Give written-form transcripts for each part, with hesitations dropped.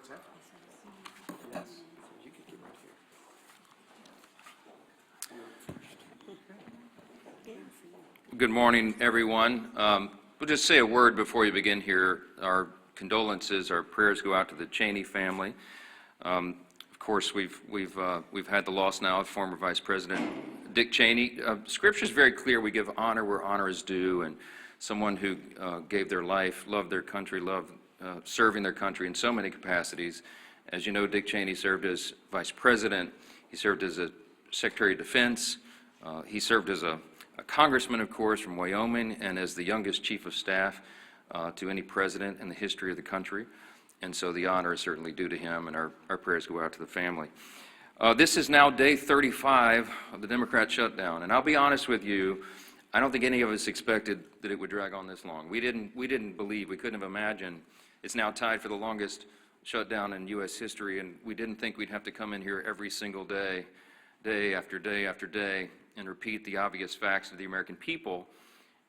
Yes. You could get right here. Good morning, everyone. We'll just say a word before we begin here. Our condolences, our prayers go out to the Cheney family. Of course, we've had the loss now of former Vice President Dick Cheney. Scripture is very clear. We give honor where honor is due, and someone who gave their life, loved their country, loved serving their country in so many capacities. As you know, Dick Cheney served as Vice President. He served as a Secretary of Defense. He served as a congressman, of course, from Wyoming, and as the youngest Chief of Staff to any president in the history of the country. And so the honor is certainly due to him, and our prayers go out to the family. This is now day 35 of the Democrat shutdown, and I'll be honest with you, I don't think any of us expected that it would drag on this long. We didn't believe, we couldn't have imagined. It's now tied for the longest shutdown in U.S. history, and we didn't think we'd have to come in here every single day, day after day after day, and repeat the obvious facts to the American people,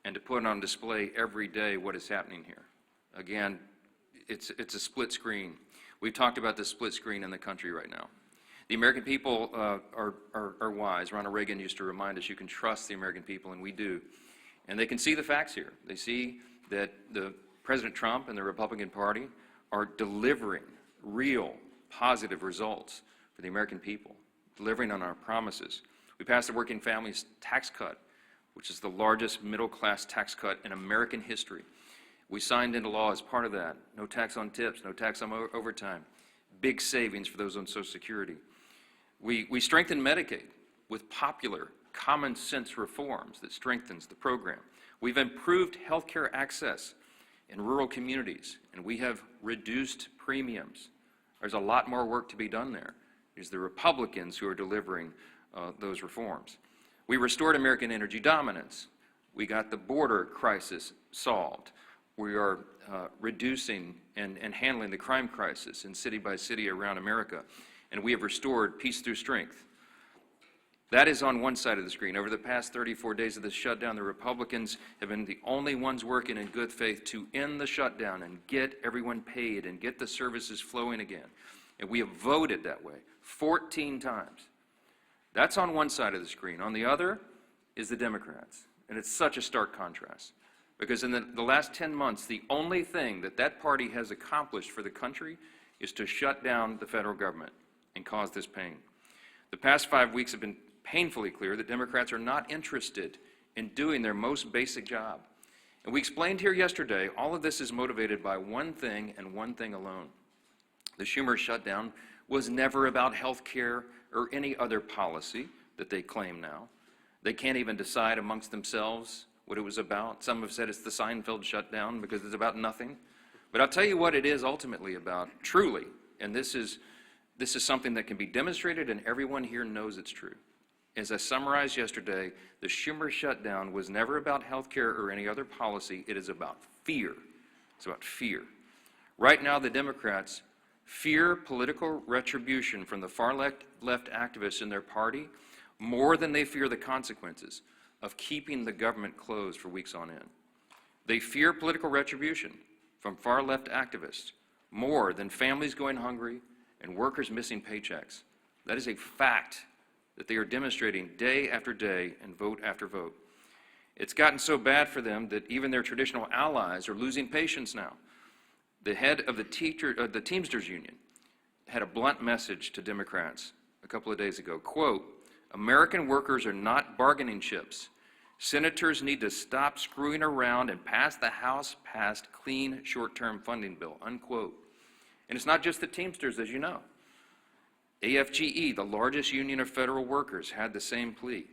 and to put on display every day what is happening here. Again, it's a split screen. We've talked about this split screen in the country right now. The American people are wise. Ronald Reagan used to remind us you can trust the American people, and we do. And they can see the facts here. They see that President Trump and the Republican Party are delivering real positive results for the American people, delivering on our promises. We passed the Working Families Tax Cut, which is the largest middle-class tax cut in American history. We signed into law as part of that. No tax on tips, no tax on overtime. Big savings for those on Social Security. We strengthened Medicaid with popular, common-sense reforms that strengthens the program. We've improved health care access in rural communities, and we have reduced premiums. There's a lot more work to be done there. It's the Republicans who are delivering those reforms. We restored American energy dominance. We got the border crisis solved. We are reducing and handling the crime crisis in city by city around America, and we have restored peace through strength. That is on one side of the screen. Over the past 34 days of this shutdown, the Republicans have been the only ones working in good faith to end the shutdown and get everyone paid and get the services flowing again. And we have voted that way 14 times. That's on one side of the screen. On the other is the Democrats. And it's such a stark contrast. Because in the last 10 months, the only thing that party has accomplished for the country is to shut down the federal government and cause this pain. The past 5 weeks have been painfully clear that Democrats are not interested in doing their most basic job. And we explained here yesterday, all of this is motivated by one thing and one thing alone. The Schumer shutdown was never about health care or any other policy that they claim now. They can't even decide amongst themselves what it was about. Some have said it's the Seinfeld shutdown because it's about nothing. But I'll tell you what it is ultimately about, truly, and this is something that can be demonstrated and everyone here knows it's true. As I summarized yesterday, the Schumer shutdown was never about health care or any other policy. It is about fear. It's about fear. Right now, the Democrats fear political retribution from the far-left activists in their party more than they fear the consequences of keeping the government closed for weeks on end. They fear political retribution from far-left activists more than families going hungry and workers missing paychecks. That is a fact that they are demonstrating day after day and vote after vote. It's gotten so bad for them that even their traditional allies are losing patience now. The head of the Teamsters Union had a blunt message to Democrats a couple of days ago. Quote, "American workers are not bargaining chips. Senators need to stop screwing around and pass the House-passed clean short-term funding bill," unquote. And it's not just the Teamsters, as you know. AFGE, the largest union of federal workers, had the same plea.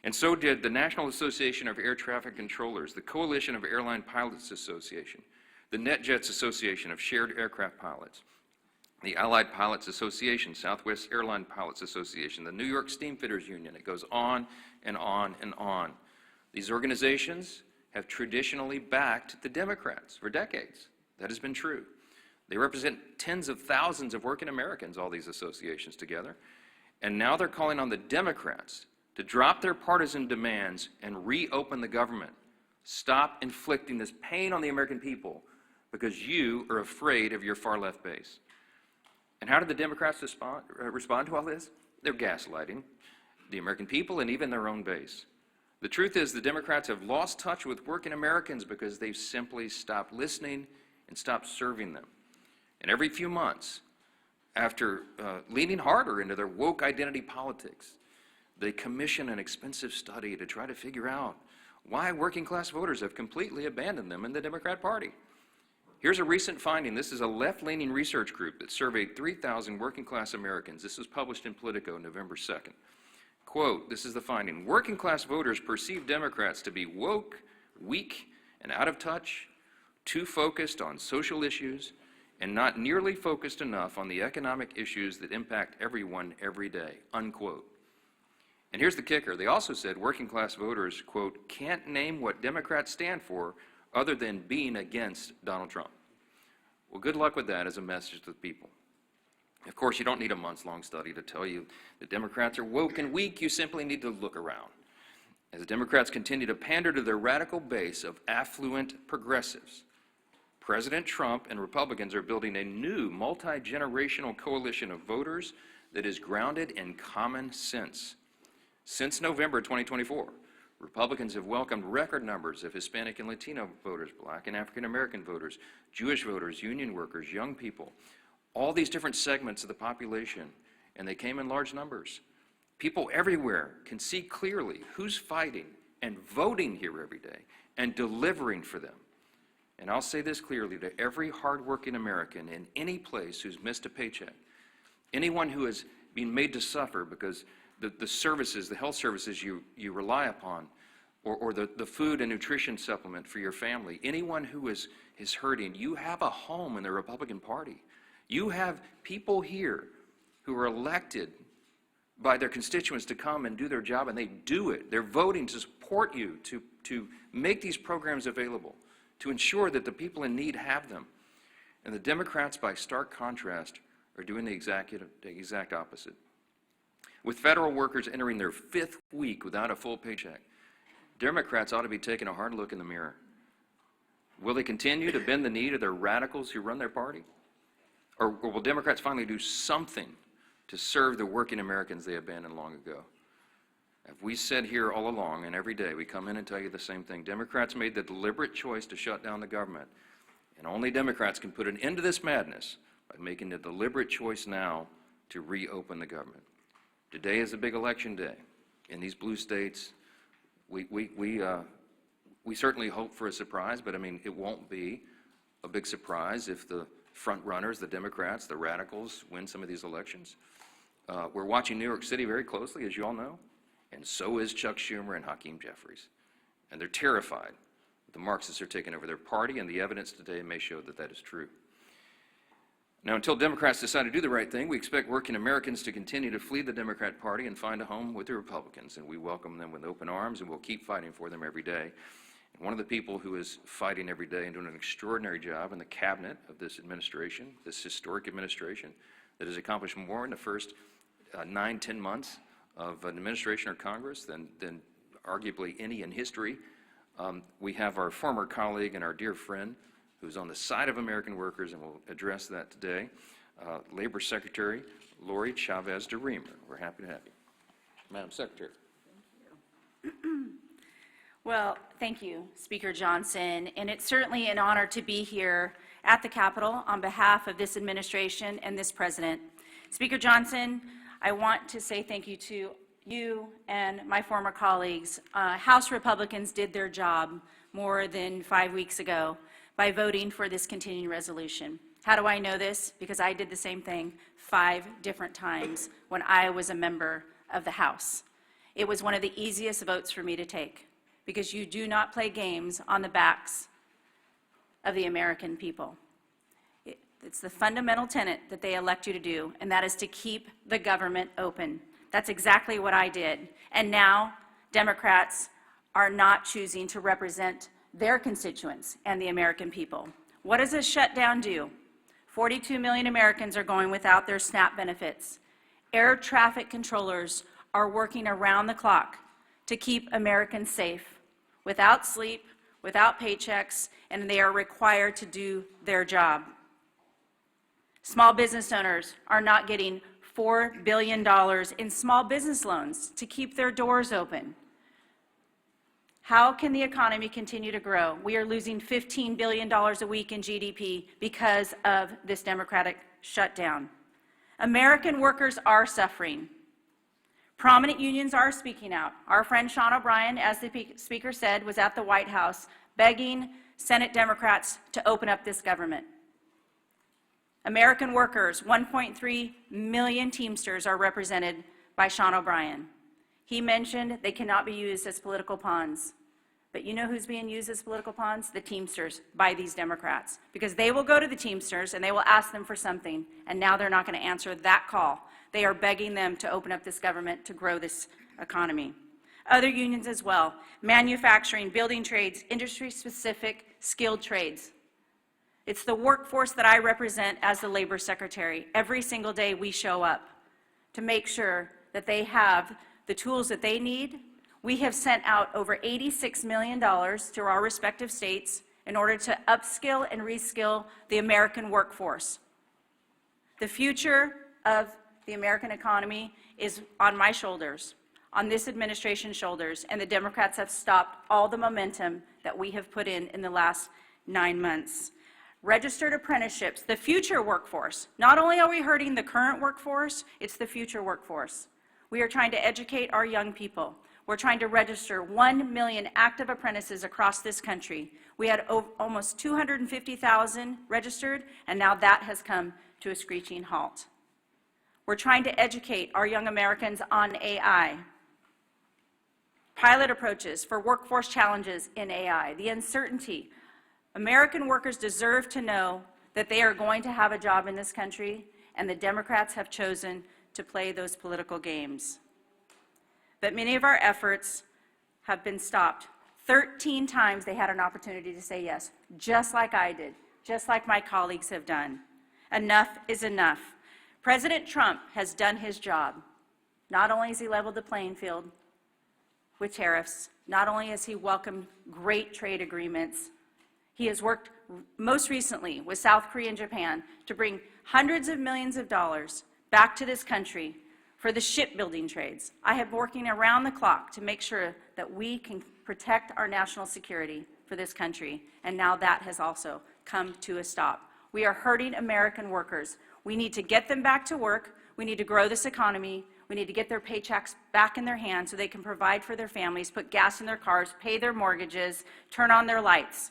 And so did the National Association of Air Traffic Controllers, the Coalition of Airline Pilots Association, the NetJets Association of Shared Aircraft Pilots, the Allied Pilots Association, Southwest Airline Pilots Association, the New York Steamfitters Union. It goes on and on and on. These organizations have traditionally backed the Democrats for decades. That has been true. They represent tens of thousands of working Americans, all these associations together. And now they're calling on the Democrats to drop their partisan demands and reopen the government. Stop inflicting this pain on the American people because you are afraid of your far left base. And how did the Democrats respond to all this? They're gaslighting the American people and even their own base. The truth is the Democrats have lost touch with working Americans because they've simply stopped listening and stopped serving them. And every few months, after leaning harder into their woke identity politics, they commission an expensive study to try to figure out why working class voters have completely abandoned them in the Democrat Party. Here's a recent finding. This is a left-leaning research group that surveyed 3,000 working class Americans. This was published in Politico November 2nd. Quote, this is the finding: working class voters perceive Democrats to be woke, weak, and out of touch, too focused on social issues, and not nearly focused enough on the economic issues that impact everyone every day, unquote. And here's the kicker. They also said working class voters, quote, can't name what Democrats stand for other than being against Donald Trump. Well, good luck with that as a message to the people. Of course, you don't need a months-long study to tell you that Democrats are woke and weak. You simply need to look around. As the Democrats continue to pander to their radical base of affluent progressives, President Trump and Republicans are building a new multi-generational coalition of voters that is grounded in common sense. Since November 2024, Republicans have welcomed record numbers of Hispanic and Latino voters, Black and African American voters, Jewish voters, union workers, young people, all these different segments of the population, and they came in large numbers. People everywhere can see clearly who's fighting and voting here every day and delivering for them. And I'll say this clearly to every hardworking American in any place who's missed a paycheck, anyone who has been made to suffer because the services, the health services you rely upon, or the food and nutrition supplement for your family, anyone who is hurting, you have a home in the Republican Party. You have people here who are elected by their constituents to come and do their job, and they do it. They're voting to support you, to make these programs available, to ensure that the people in need have them. And the Democrats, by stark contrast, are doing the exact opposite. With federal workers entering their 5th week without a full paycheck, Democrats ought to be taking a hard look in the mirror. Will they continue to bend the knee to their radicals who run their party? Or will Democrats finally do something to serve the working Americans they abandoned long ago? As we said here all along, and every day we come in and tell you the same thing, Democrats made the deliberate choice to shut down the government. And only Democrats can put an end to this madness by making the deliberate choice now to reopen the government. Today is a big election day. In these blue states, we certainly hope for a surprise, but I mean, it won't be a big surprise if the front runners, the Democrats, the radicals, win some of these elections. We're watching New York City very closely, as you all know, and so is Chuck Schumer and Hakeem Jeffries. And they're terrified that the Marxists are taking over their party, and the evidence today may show that that is true. Now, until Democrats decide to do the right thing, we expect working Americans to continue to flee the Democrat Party and find a home with the Republicans, and we welcome them with open arms, and we'll keep fighting for them every day. And one of the people who is fighting every day and doing an extraordinary job in the cabinet of this administration, this historic administration, that has accomplished more in the first 9-10 months of an administration or Congress than arguably any in history. We have our former colleague and our dear friend who's on the side of American workers, and we'll address that today, Labor Secretary Lori Chavez de Reamer. We're happy to have you. Madam Secretary. Thank you. Well, thank you, Speaker Johnson, and it's certainly an honor to be here at the Capitol on behalf of this administration and this president. Speaker Johnson, I want to say thank you to you and my former colleagues. House Republicans did their job more than 5 weeks ago by voting for this continuing resolution. How do I know this? Because I did the same thing 5 different times when I was a member of the House. It was one of the easiest votes for me to take, because you do not play games on the backs of the American people. It's the fundamental tenet that they elect you to do, and that is to keep the government open. That's exactly what I did. And now Democrats are not choosing to represent their constituents and the American people. What does a shutdown do? 42 million Americans are going without their SNAP benefits. Air traffic controllers are working around the clock to keep Americans safe, without sleep, without paychecks, and they are required to do their job. Small business owners are not getting $4 billion in small business loans to keep their doors open. How can the economy continue to grow? We are losing $15 billion a week in GDP because of this Democratic shutdown. American workers are suffering. Prominent unions are speaking out. Our friend Sean O'Brien, as the speaker said, was at the White House begging Senate Democrats to open up this government. American workers, 1.3 million Teamsters, are represented by Sean O'Brien. He mentioned they cannot be used as political pawns. But you know who's being used as political pawns? The Teamsters, by these Democrats. Because they will go to the Teamsters and they will ask them for something, and now they're not going to answer that call. They are begging them to open up this government to grow this economy. Other unions as well: manufacturing, building trades, industry-specific skilled trades. It's the workforce that I represent as the labor secretary. Every single day we show up to make sure that they have the tools that they need. We have sent out over $86 million to our respective states in order to upskill and reskill the American workforce. The future of the American economy is on my shoulders, on this administration's shoulders, and the Democrats have stopped all the momentum that we have put in the last 9 months. Registered apprenticeships, the future workforce. Not only are we hurting the current workforce, it's the future workforce. We are trying to educate our young people. We're trying to register 1 million active apprentices across this country. We had almost 250,000 registered, and now that has come to a screeching halt. We're trying to educate our young Americans on AI. Pilot approaches for workforce challenges in AI, the uncertainty. American workers deserve to know that they are going to have a job in this country, and the Democrats have chosen to play those political games. But many of our efforts have been stopped. 13 times they had an opportunity to say yes, just like I did, just like my colleagues have done. Enough is enough. President Trump has done his job. Not only has he leveled the playing field with tariffs, not only has he welcomed great trade agreements, he has worked most recently with South Korea and Japan to bring hundreds of millions of dollars back to this country for the shipbuilding trades. I have been working around the clock to make sure that we can protect our national security for this country, and now that has also come to a stop. We are hurting American workers. We need to get them back to work. We need to grow this economy. We need to get their paychecks back in their hands so they can provide for their families, put gas in their cars, pay their mortgages, turn on their lights.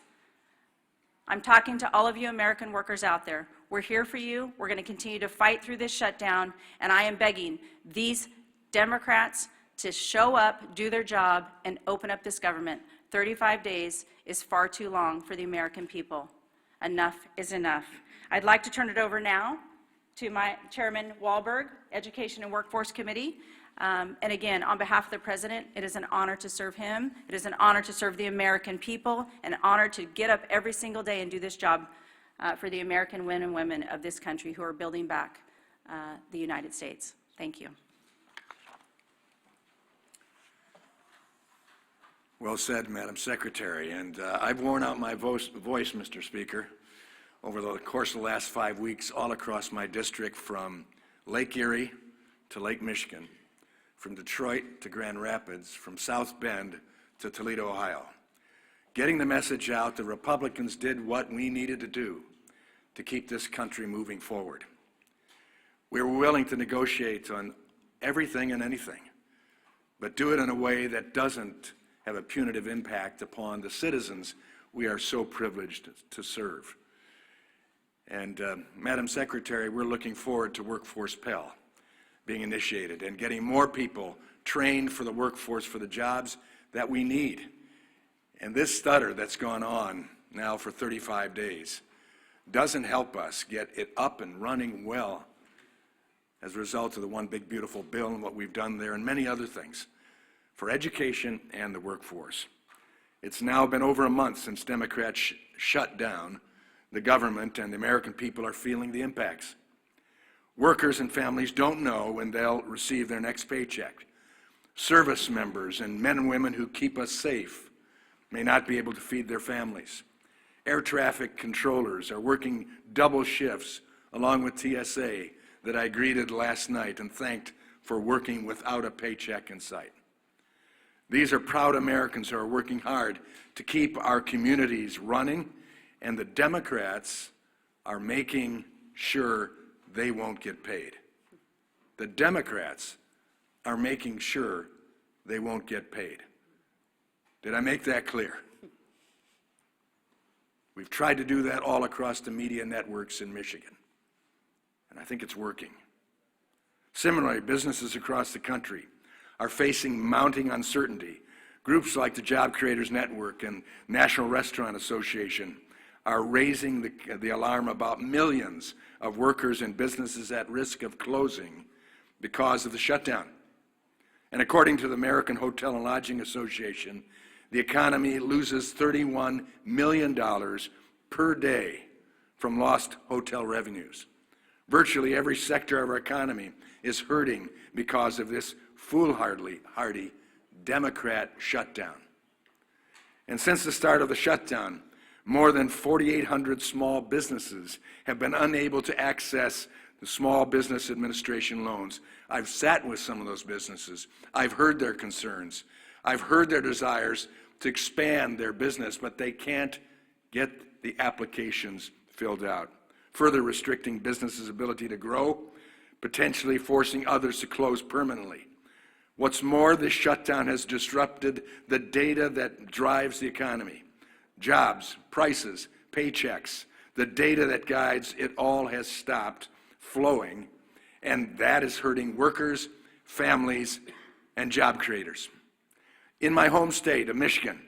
I'm talking to all of you American workers out there. We're here for you. We're going to continue to fight through this shutdown, and I am begging these Democrats to show up, do their job, and open up this government. 35 days is far too long for the American people. Enough is enough. I'd like to turn it over now to my Chairman Wahlberg, Education and Workforce Committee. And again, on behalf of the President, it is an honor to serve him. It is an honor to serve the American people, an honor to get up every single day and do this job for the American men and women of this country who are building back the United States. Thank you. Well said, Madam Secretary. And I've worn out my voice, Mr. Speaker, over the course of the last 5 weeks, all across my district, from Lake Erie to Lake Michigan, from Detroit to Grand Rapids, from South Bend to Toledo, Ohio. Getting the message out, the Republicans did what we needed to do to keep this country moving forward. We were willing to negotiate on everything and anything, but do it in a way that doesn't have a punitive impact upon the citizens we are so privileged to serve. And Madam Secretary, we're looking forward to Workforce Pell being initiated and getting more people trained for the workforce for the jobs that we need. And this stutter that's gone on now for 35 days doesn't help us get it up and running well as a result of the One Big Beautiful Bill and what we've done there and many other things for education and the workforce. It's now been over a month since Democrats shut down the government, and the American people are feeling the impacts. Workers and families don't know when they'll receive their next paycheck. Service members and men and women who keep us safe may not be able to feed their families. Air traffic controllers are working double shifts along with TSA, that I greeted last night and thanked for working without a paycheck in sight. These are proud Americans who are working hard to keep our communities running, and the Democrats are making sure they won't get paid. The Democrats are making sure they won't get paid. Did I make that clear? We've tried to do that all across the media networks in Michigan, and I think it's working. Similarly, businesses across the country are facing mounting uncertainty. Groups like the Job Creators Network and National Restaurant Association are raising the alarm about millions of workers and businesses at risk of closing because of the shutdown. And according to the American Hotel and Lodging Association, the economy loses $31 million per day from lost hotel revenues. Virtually every sector of our economy is hurting because of this foolhardy Democrat shutdown. And since the start of the shutdown, more than 4,800 small businesses have been unable to access the Small Business Administration loans. I've sat with some of those businesses. I've heard their concerns. I've heard their desires to expand their business, but they can't get the applications filled out, further restricting businesses' ability to grow, potentially forcing others to close permanently. What's more, this shutdown has disrupted the data that drives the economy. Jobs, prices, paychecks, the data that guides it all has stopped flowing, and that is hurting workers, families, and job creators. In my home state of Michigan,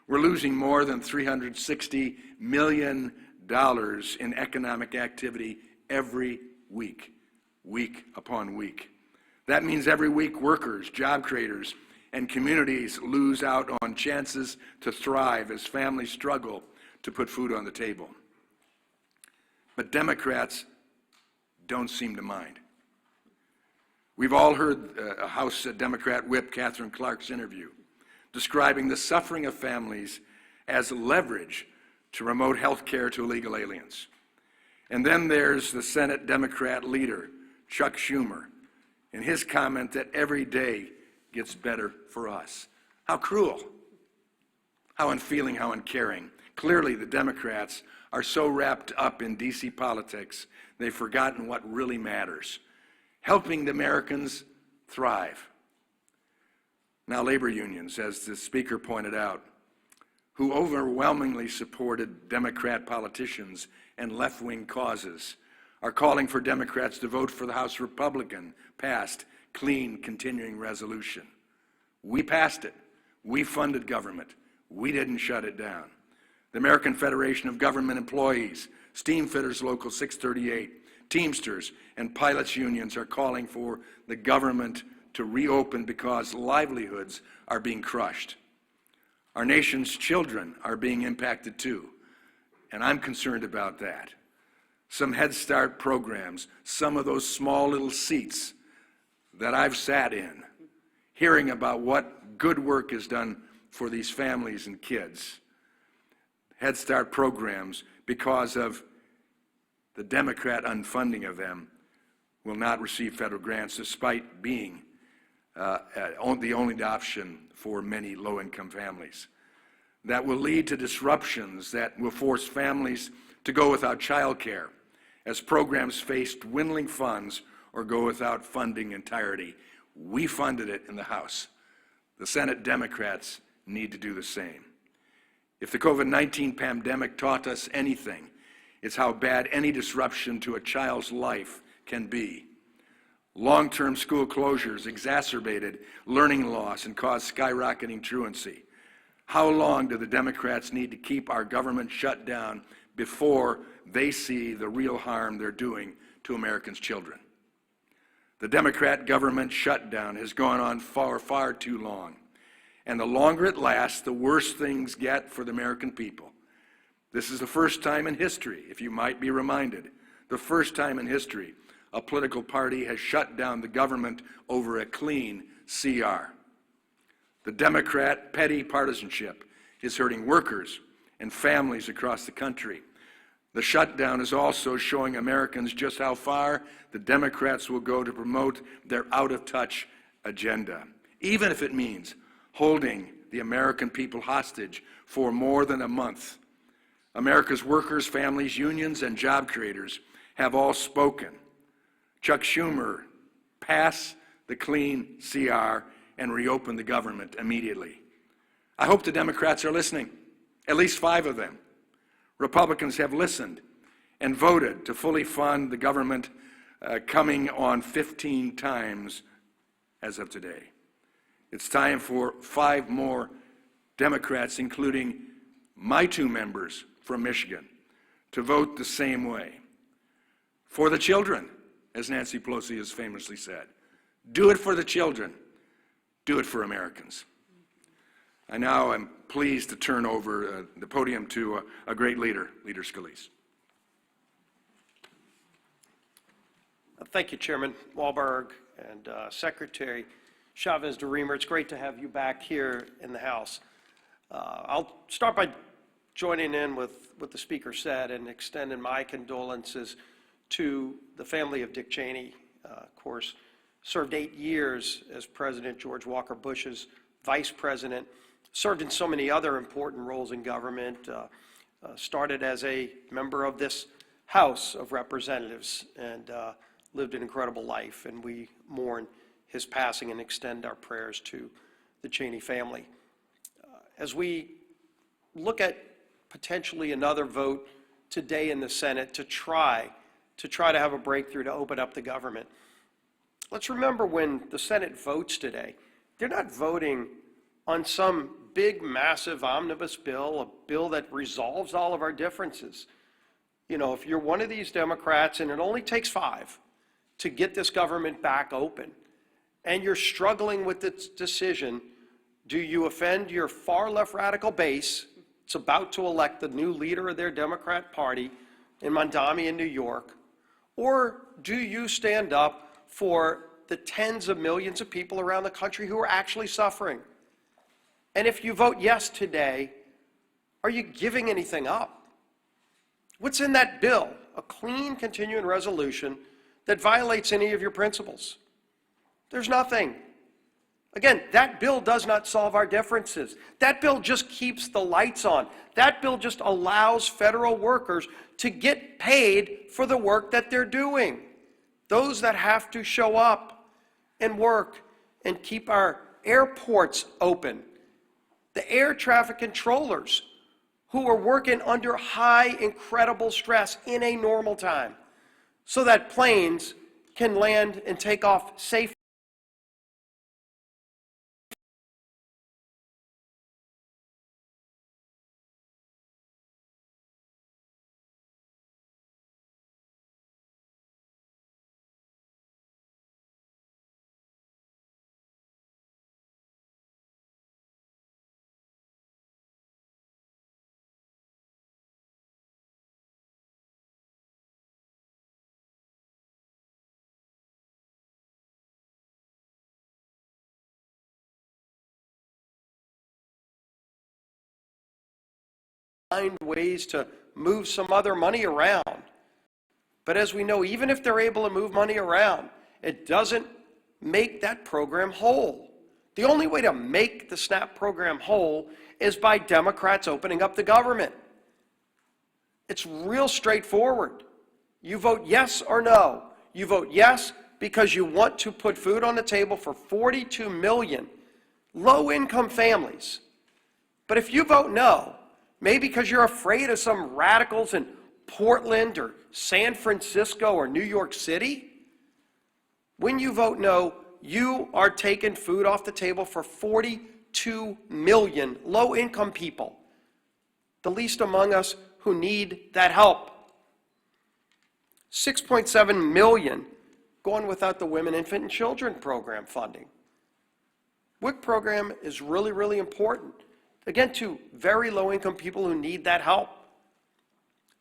we're losing more than $360 million in economic activity every week, week upon week. That means every week workers, job creators, and communities lose out on chances to thrive as families struggle to put food on the table. But Democrats don't seem to mind. We've all heard House Democrat Whip Catherine Clark's interview describing the suffering of families as leverage to remote health care to illegal aliens. And then there's the Senate Democrat leader, Chuck Schumer, in his comment that every day gets better for us. How cruel, how unfeeling, how uncaring. Clearly, the Democrats are so wrapped up in DC politics, they've forgotten what really matters, helping the Americans thrive. Now, labor unions, as the speaker pointed out, who overwhelmingly supported Democrat politicians and left-wing causes, are calling for Democrats to vote for the House Republican-passed clean continuing resolution. We passed it. We funded government. We didn't shut it down. The American Federation of Government Employees, Steamfitters Local 638, Teamsters, and pilots unions are calling for the government to reopen because livelihoods are being crushed. Our nation's children are being impacted too, and I'm concerned about that. Some Head Start programs, some of those small little seats that I've sat in, hearing about what good work is done for these families and kids. Head Start programs, because of the Democrat unfunding of them, will not receive federal grants despite being the only option for many low-income families. That will lead to disruptions that will force families to go without child care as programs face dwindling funds or go without funding entirety. We funded it in the House. The Senate Democrats need to do the same. If the COVID-19 pandemic taught us anything, it's how bad any disruption to a child's life can be. Long-term school closures exacerbated learning loss and caused skyrocketing truancy. How long do the Democrats need to keep our government shut down before they see the real harm they're doing to Americans' children? The Democrat government shutdown has gone on far, far too long. And the longer it lasts, the worse things get for the American people. This is the first time in history, if you might be reminded, the first time in history a political party has shut down the government over a clean CR. The Democrat petty partisanship is hurting workers and families across the country. The shutdown is also showing Americans just how far the Democrats will go to promote their out-of-touch agenda, even if it means holding the American people hostage for more than a month. America's workers, families, unions, and job creators have all spoken. Chuck Schumer, pass the clean CR and reopen the government immediately. I hope the Democrats are listening, at least 5 of them. Republicans have listened and voted to fully fund the government, coming on 15 times as of today. It's time for 5 more Democrats, including my 2 members from Michigan, to vote the same way. For the children, as Nancy Pelosi has famously said. Do it for the children. Do it for Americans. I now am pleased to turn over the podium to a great leader, Leader Scalise. Thank you, Chairman Walberg and Secretary Chavez-DeRemer. It's great to have you back here in the House. I'll start by joining in with what the Speaker said and extending my condolences to the family of Dick Cheney. Of course, served 8 years as President George Walker Bush's Vice President, served in so many other important roles in government, started as a member of this House of Representatives, and lived an incredible life, and we mourn his passing and extend our prayers to the Cheney family. As we look at potentially another vote today in the Senate to try to have a breakthrough to open up the government, let's remember when the Senate votes today, they're not voting on some big, massive omnibus bill, a bill that resolves all of our differences. You know, if you're one of these Democrats, and it only takes 5 to get this government back open, and you're struggling with this decision, do you offend your far left radical base? It's about to elect the new leader of their Democrat Party in Mondami in New York. Or do you stand up for the tens of millions of people around the country who are actually suffering? And if you vote yes today, are you giving anything up? What's in that bill? A clean continuing resolution that violates any of your principles? There's nothing. Again, that bill does not solve our differences. That bill just keeps the lights on. That bill just allows federal workers to get paid for the work that they're doing. Those that have to show up and work and keep our airports open. The air traffic controllers who are working under high, incredible stress in a normal time so that planes can land and take off safely. Find ways to move some other money around. But as we know, even if they're able to move money around, it doesn't make that program whole. The only way to make the SNAP program whole is by Democrats opening up the government. It's real straightforward. You vote yes or no. You vote yes because you want to put food on the table for 42 million low-income families. But if you vote no, maybe because you're afraid of some radicals in Portland or San Francisco or New York City, when you vote no, you are taking food off the table for 42 million low-income people, the least among us who need that help. 6.7 million going without the Women, Infant, and Children program funding. WIC program is really, really important. Again, to very low-income people who need that help.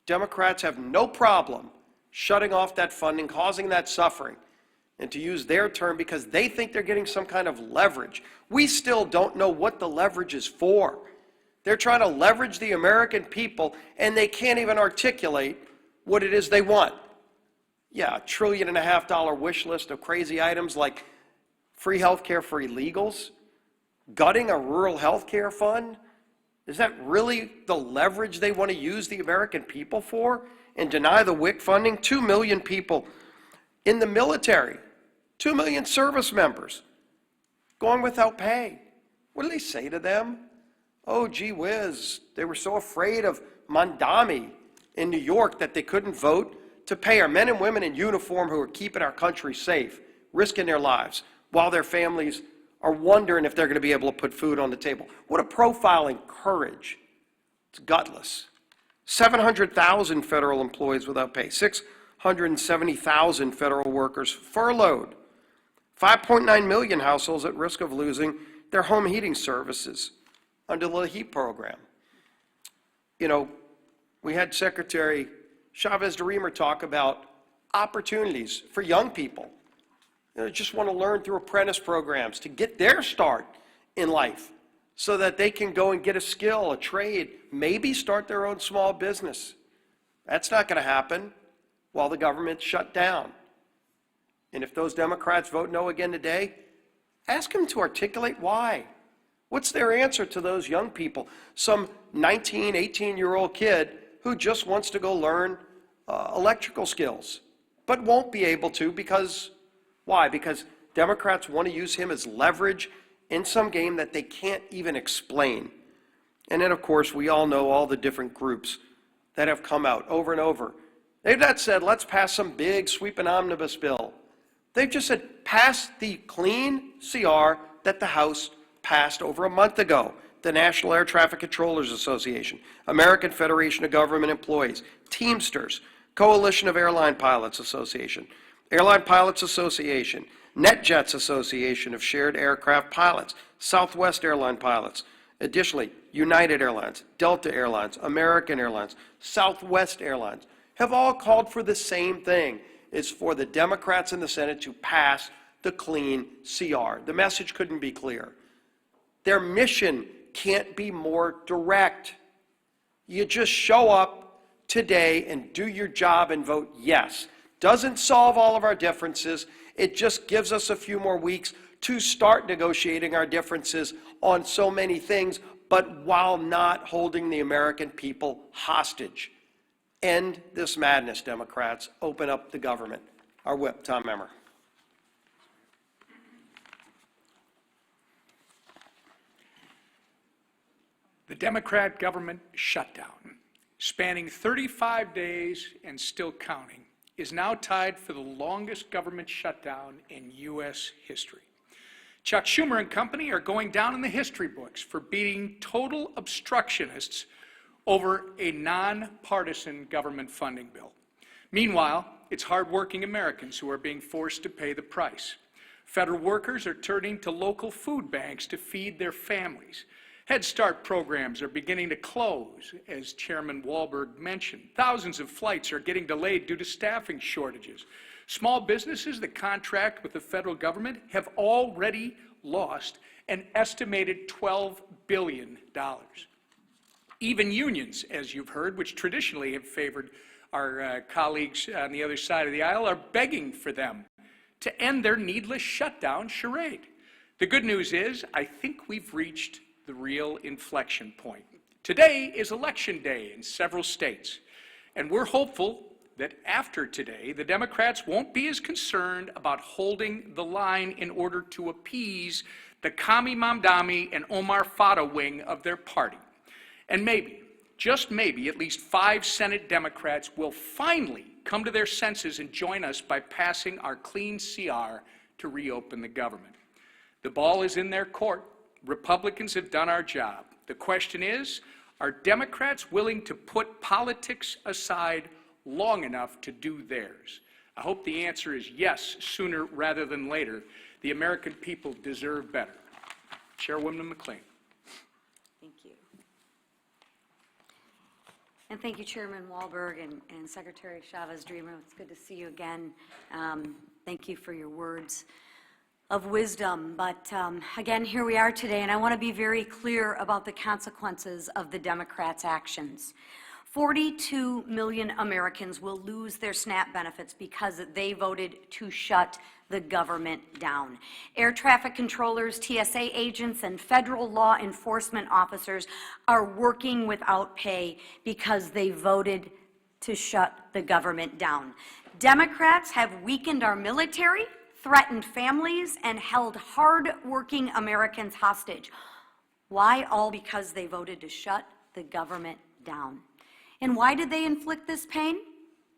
Democrats have no problem shutting off that funding, causing that suffering, and to use their term, because they think they're getting some kind of leverage. We still don't know what the leverage is for. They're trying to leverage the American people, and they can't even articulate what it is they want. Yeah, $1.5 trillion wish list of crazy items like free health care for illegals, gutting a rural health care fund. Is that really the leverage they want to use the American people for? And deny the WIC funding? 2 million people in the military, 2 million service members going without pay. What do they say to them? Oh, gee whiz, they were so afraid of Mandami in New York that they couldn't vote to pay our men and women in uniform who are keeping our country safe, risking their lives, while their families are wondering if they're going to be able to put food on the table. What a profiling courage. It's gutless. 700,000 federal employees without pay, 670,000 federal workers furloughed, 5.9 million households at risk of losing their home heating services under the HEAP program. You know, we had Secretary Chavez DeRemer talk about opportunities for young people. You know, just want to learn through apprentice programs to get their start in life so that they can go and get a skill, a trade, maybe start their own small business. That's not going to happen while the government's shut down. And if those Democrats vote no again today, ask them to articulate why. What's their answer to those young people? Some 19, 18-year-old kid who just wants to go learn electrical skills, but won't be able to because, why? Because Democrats want to use him as leverage in some game that they can't even explain. And then, of course, we all know all the different groups that have come out over and over. They've not said, let's pass some big sweeping omnibus bill. They've just said, pass the clean CR that the House passed over a month ago. The National Air Traffic Controllers Association, American Federation of Government Employees, Teamsters, Coalition of Airline Pilots Association, Airline Pilots Association, NetJets Association of Shared Aircraft Pilots, Southwest Airline Pilots. Additionally, United Airlines, Delta Airlines, American Airlines, Southwest Airlines have all called for the same thing. It's for the Democrats in the Senate to pass the clean CR. The message couldn't be clearer. Their mission can't be more direct. You just show up today and do your job and vote yes. Doesn't solve all of our differences. It just gives us a few more weeks to start negotiating our differences on so many things, but while not holding the American people hostage. End this madness, Democrats. Open up the government. Our whip, Tom Emmer. The Democrat government shutdown, spanning 35 days and still counting, is now tied for the longest government shutdown in U.S. history. Chuck Schumer and company are going down in the history books for beating total obstructionists over a nonpartisan government funding bill. Meanwhile, it's hardworking Americans who are being forced to pay the price. Federal workers are turning to local food banks to feed their families. Head Start programs are beginning to close, as Chairman Walberg mentioned. Thousands of flights are getting delayed due to staffing shortages. Small businesses that contract with the federal government have already lost an estimated $12 billion. Even unions, as you've heard, which traditionally have favored our colleagues on the other side of the aisle, are begging for them to end their needless shutdown charade. The good news is, I think we've reached the real inflection point. Today is election day in several states, and we're hopeful that after today, the Democrats won't be as concerned about holding the line in order to appease the Kami Mamdani and Omar Fata wing of their party. And maybe, just maybe, at least 5 Senate Democrats will finally come to their senses and join us by passing our clean CR to reopen the government. The ball is in their court. Republicans have done our job. The question is, are Democrats willing to put politics aside long enough to do theirs? I hope the answer is yes, sooner rather than later. The American people deserve better. Chairwoman McLean. Thank you. And thank you, Chairman Walberg and Secretary Chavez DeRemer. It's good to see you again. Thank you for your words of wisdom, but again, here we are today, and I want to be very clear about the consequences of the Democrats' actions. 42 million Americans will lose their SNAP benefits because they voted to shut the government down. Air traffic controllers, TSA agents, and federal law enforcement officers are working without pay because they voted to shut the government down. Democrats have weakened our military, threatened families, and held hard-working Americans hostage. Why? All because they voted to shut the government down. And why did they inflict this pain?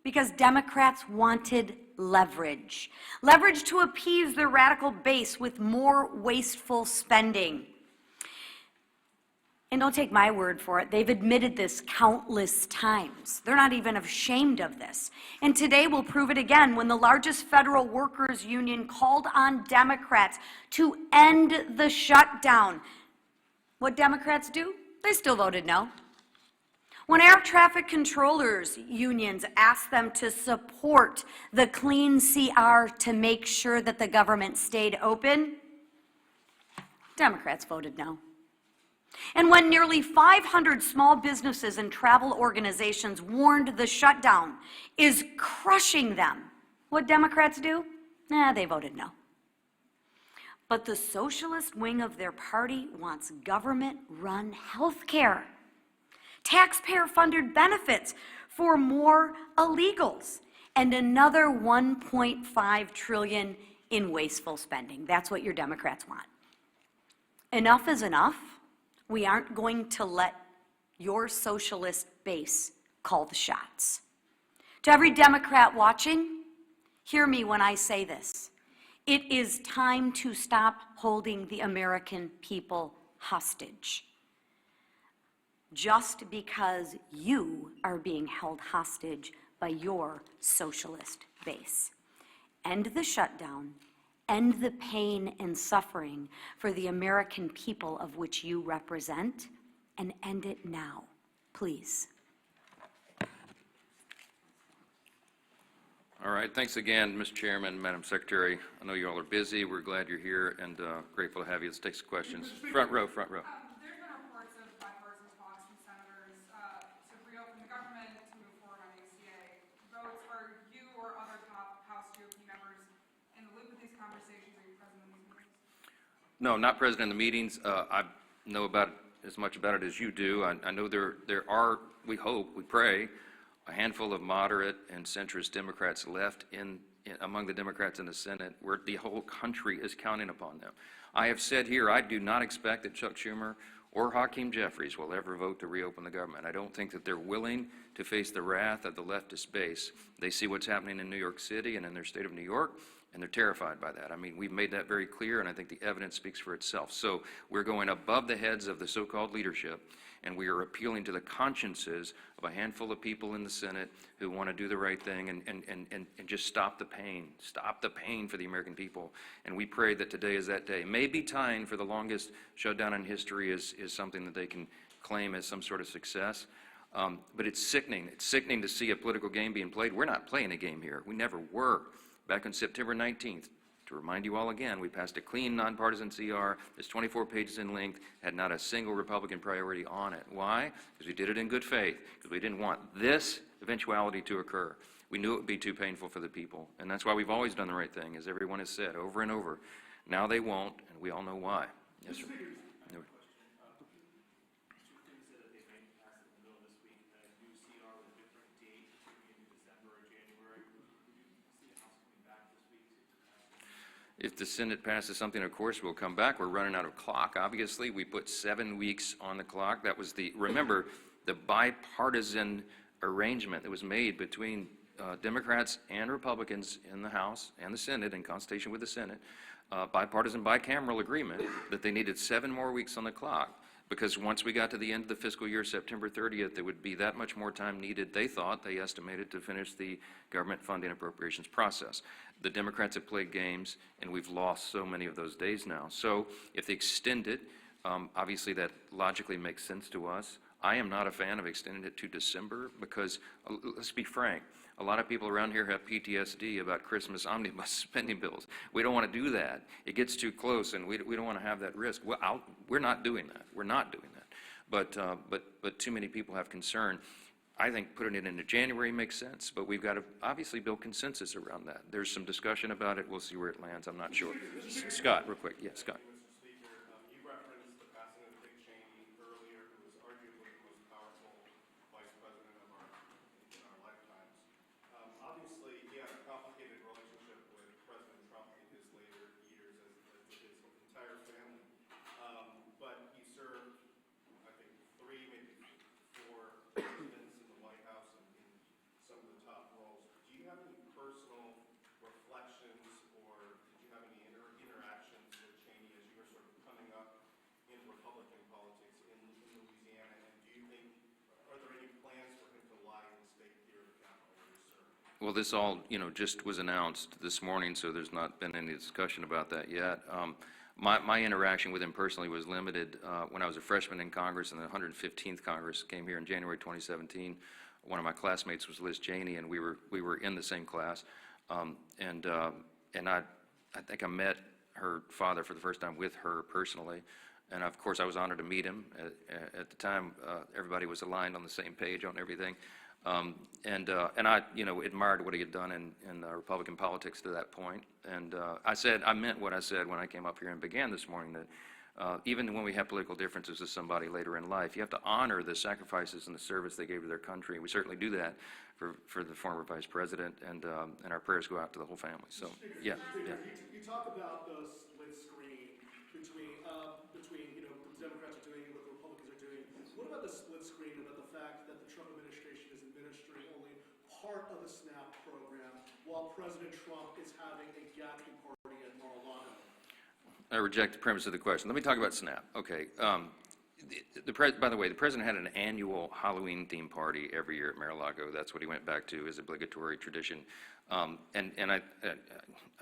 Because Democrats wanted leverage. Leverage to appease their radical base with more wasteful spending. And don't take my word for it, they've admitted this countless times. They're not even ashamed of this. And today we'll prove it again when the largest federal workers union called on Democrats to end the shutdown. What Democrats do? They still voted no. When air traffic controllers unions asked them to support the Clean CR to make sure that the government stayed open, Democrats voted no. And when nearly 500 small businesses and travel organizations warned the shutdown is crushing them, what Democrats do? They voted no. But the socialist wing of their party wants government-run health care, taxpayer-funded benefits for more illegals, and another $1.5 trillion in wasteful spending. That's what your Democrats want. Enough is enough. We aren't going to let your socialist base call the shots. To every Democrat watching, hear me when I say this. It is time to stop holding the American people hostage. Just because you are being held hostage by your socialist base. End the shutdown. End the pain and suffering for the American people of which you represent, and end it now, please. All right, thanks again, Mr. Chairman, Madam Secretary. I know you all are busy. We're glad you're here and grateful to have you. Let's take some questions. Front row, front row. There's been reports of bipartisan talks from senators to reopen the government, to move forward on ACA votes. Are you or other top House GOP members in the loop with these conversations? Are you present in these meetings? No, not present in the meetings. I know about as much about it as you do. I know there are, we hope, we pray, a handful of moderate and centrist Democrats left among the Democrats in the Senate, where the whole country is counting upon them. I have said here, I do not expect that Chuck Schumer or Hakeem Jeffries will ever vote to reopen the government. I don't think that they're willing to face the wrath of the leftist base. They see what's happening in New York City and in their state of New York, and they're terrified by that. I mean, we've made that very clear, and I think the evidence speaks for itself. So we're going above the heads of the so-called leadership, and we are appealing to the consciences of a handful of people in the Senate who want to do the right thing and just stop the pain for the American people. And we pray that today is that day. Maybe tying for the longest shutdown in history is something that they can claim as some sort of success. But it's sickening. It's sickening to see a political game being played. We're not playing a game here. We never were. Back on September 19th, to remind you all again, we passed a clean, nonpartisan CR. It's 24 pages in length, had not a single Republican priority on it. Why? Because we did it in good faith, because we didn't want this eventuality to occur. We knew it would be too painful for the people, and that's why we've always done the right thing, as everyone has said over and over. Now they won't, and we all know why. Yes, sir. If the Senate passes something, of course, we'll come back. We're running out of clock. Obviously, we put 7 weeks on the clock. That was remember, the bipartisan arrangement that was made between Democrats and Republicans in the House and the Senate, in consultation with the Senate, bipartisan, bicameral agreement that they needed 7 more weeks on the clock. Because once we got to the end of the fiscal year, September 30th, there would be that much more time needed, they estimated, to finish the government funding appropriations process. The Democrats have played games, and we've lost so many of those days now. So if they extend it, obviously that logically makes sense to us. I am not a fan of extending it to December because, let's be frank, A lot of people around here have PTSD about Christmas omnibus spending bills. We don't want to do that. It gets too close, and we don't want to have that risk. Well, we're not doing that. We're not doing that. But too many people have concern. I think putting it into January makes sense, but we've got to obviously build consensus around that. There's some discussion about it. We'll see where it lands. I'm not sure. Scott, real quick. Yeah, Scott. Mr. Speaker, you referenced the passing of Dick Cheney earlier, who was arguably the most powerful vice president in our lifetimes. Obviously, he had a complicated relationship with President Trump in his later years, as did his entire family. But he served, I think, 3, maybe 4 presidents in the White House and in some of the top roles. Do you have any personal reflections, or did you have any interactions with Cheney as you were sort of coming up in Republican politics in Louisiana? And do you think, are there any plans for him to lie in the state here at the Capitol where he's serving? Well, this all, just was announced this morning, so there's not been any discussion about that yet. My interaction with him personally was limited when I was a freshman in Congress, and the 115th Congress came here in January 2017. One of my classmates was Liz Cheney, and we were in the same class. And I think I met her father for the first time with her personally. And of course, I was honored to meet him. At the time, everybody was aligned on the same page on everything. And I, admired what he had done in Republican politics to that point. And I meant what I said when I came up here and began this morning, that even when we have political differences with somebody later in life, you have to honor the sacrifices and the service they gave to their country. We certainly do that for the former vice president, and our prayers go out to the whole family. So, yeah. You talk about the split screen between what the Democrats are doing and what the Republicans are doing. What about the split screen about the fact that the Trump administration is administering only part of the SNAP program while President Trump is having a gathering party at Mar-a-Lago? I reject the premise of the question. Let me talk about SNAP. Okay. By the way, the president had an annual Halloween theme party every year at Mar-a-Lago. That's what he went back to as obligatory tradition. And I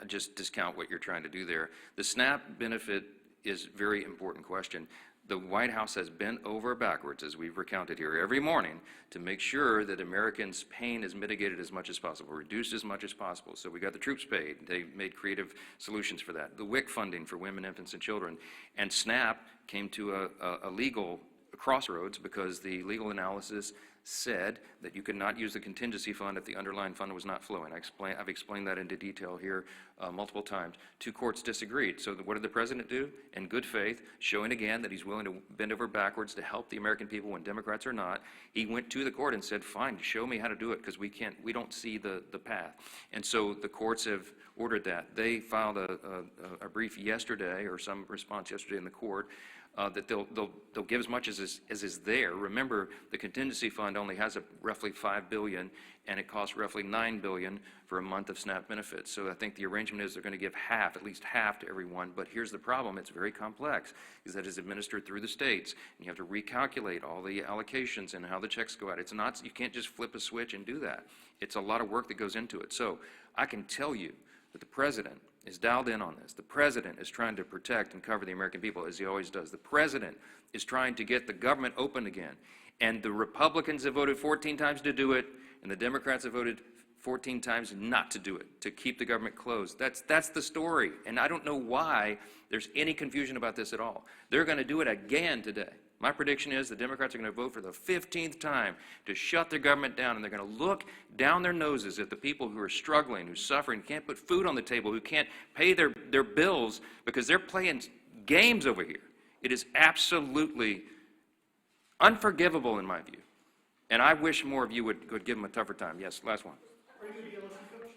just discount what you're trying to do there. The SNAP benefit is a very important question. The White House has bent over backwards, as we've recounted here every morning, to make sure that Americans' pain is mitigated as much as possible, reduced as much as possible. So we got the troops paid. They made creative solutions for that. The WIC funding for women, infants, and children. And SNAP came to a legal crossroads because the legal analysis said that you could not use the contingency fund if the underlying fund was not flowing. I've explained that into detail here multiple times. 2 courts disagreed. So what did the president do? In good faith, showing again that he's willing to bend over backwards to help the American people when Democrats are not, he went to the court and said, fine, show me how to do it, because we don't see the path. And so the courts have ordered that. They filed a brief yesterday, or some response yesterday in the court, that they'll give as much as is there. Remember, the contingency fund only has roughly $5 billion, and it costs roughly $9 billion for a month of SNAP benefits. So I think the arrangement is they're going to give half, at least half, to everyone. But here's the problem: it's very complex, is that it's administered through the states, and you have to recalculate all the allocations and how the checks go out. It's not, you can't just flip a switch and do that. It's a lot of work that goes into it. So I can tell you that the president is dialed in on this. The president is trying to protect and cover the American people, as he always does. The president is trying to get the government open again. And the Republicans have voted 14 times to do it, and the Democrats have voted 14 times not to do it, to keep the government closed. That's the story. And I don't know why there's any confusion about this at all. They're going to do it again today. My prediction is the Democrats are going to vote for the 15th time to shut their government down, and they're going to look down their noses at the people who are struggling, who are suffering, can't put food on the table, who can't pay their bills because they're playing games over here. It is absolutely unforgivable in my view. And I wish more of you would give them a tougher time. Yes, last one. A question for the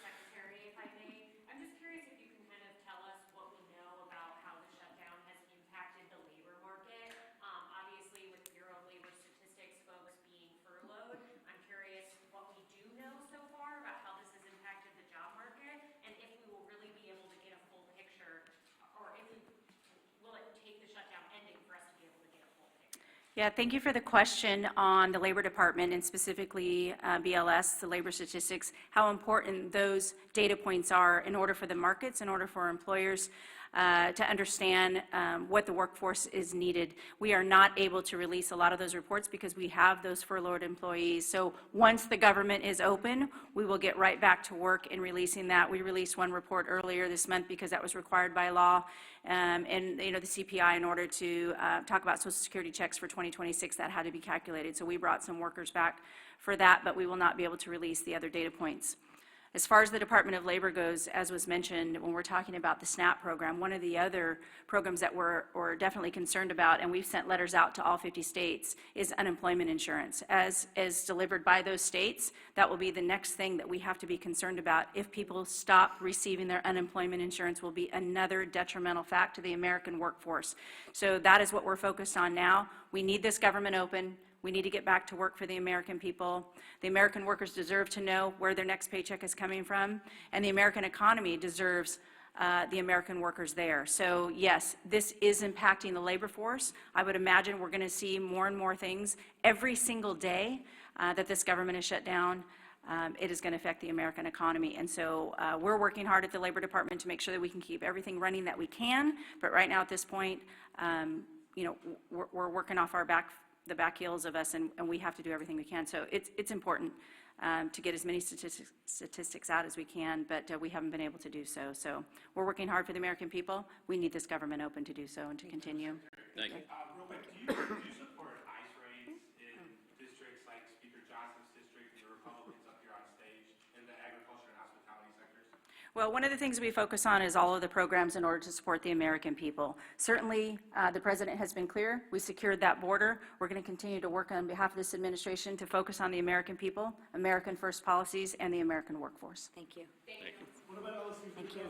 Secretary, if I may. I'm just curious if you can kind of tell us what we know about how the shutdown has impacted the labor market. Obviously, with Bureau of Labor Statistics folks being furloughed, I'm curious what we do know so far about how this has impacted the job market, and if we will really be able to get a full picture, or if we, will it take the shutdown ending for us to be able to get a full picture? Yeah, thank you for the question on the Labor Department, and specifically BLS, the labor statistics, how important those data points are in order for the markets, in order for employers. to understand what the workforce is needed. We are not able to release a lot of those reports because we have those furloughed employees. So once the government is open, we will get right back to work in releasing that. We released one report earlier this month because that was required by law, and the CPI, in order to talk about Social Security checks for 2026, that had to be calculated. So we brought some workers back for that, but we will not be able to release the other data points. As far as the Department of Labor goes, as was mentioned, when we're talking about the SNAP program, one of the other programs that we're definitely concerned about, and we've sent letters out to all 50 states, is unemployment insurance. As delivered by those states, that will be the next thing that we have to be concerned about. If people stop receiving their unemployment insurance, will be another detrimental fact to the American workforce. So that is what we're focused on now. We need this government open. We need to get back to work for the American people. The American workers deserve to know where their next paycheck is coming from, and the American economy deserves the American workers there. So yes, this is impacting the labor force. I would imagine we're going to see more and more things every single day that this government is shut down. It is going to affect the American economy. And so we're working hard at the Labor Department to make sure that we can keep everything running that we can. But right now at this point, we're working off the back heels of us, and we have to do everything we can. So it's important to get as many statistics out as we can, but we haven't been able to do so. So we're working hard for the American people. We need this government open to do so and to continue. Thank you. Real quick, do you support ICE raids in districts like Speaker Johnson's district and the Republicans up here on stage in the agriculture and hospitality sectors? Well, one of the things we focus on is all of the programs in order to support the American people. Certainly, the President has been clear. We secured that border. We're going to continue to work on behalf of this administration to focus on the American people, American first policies, and the American workforce. Thank you. What about LSU's Thank you.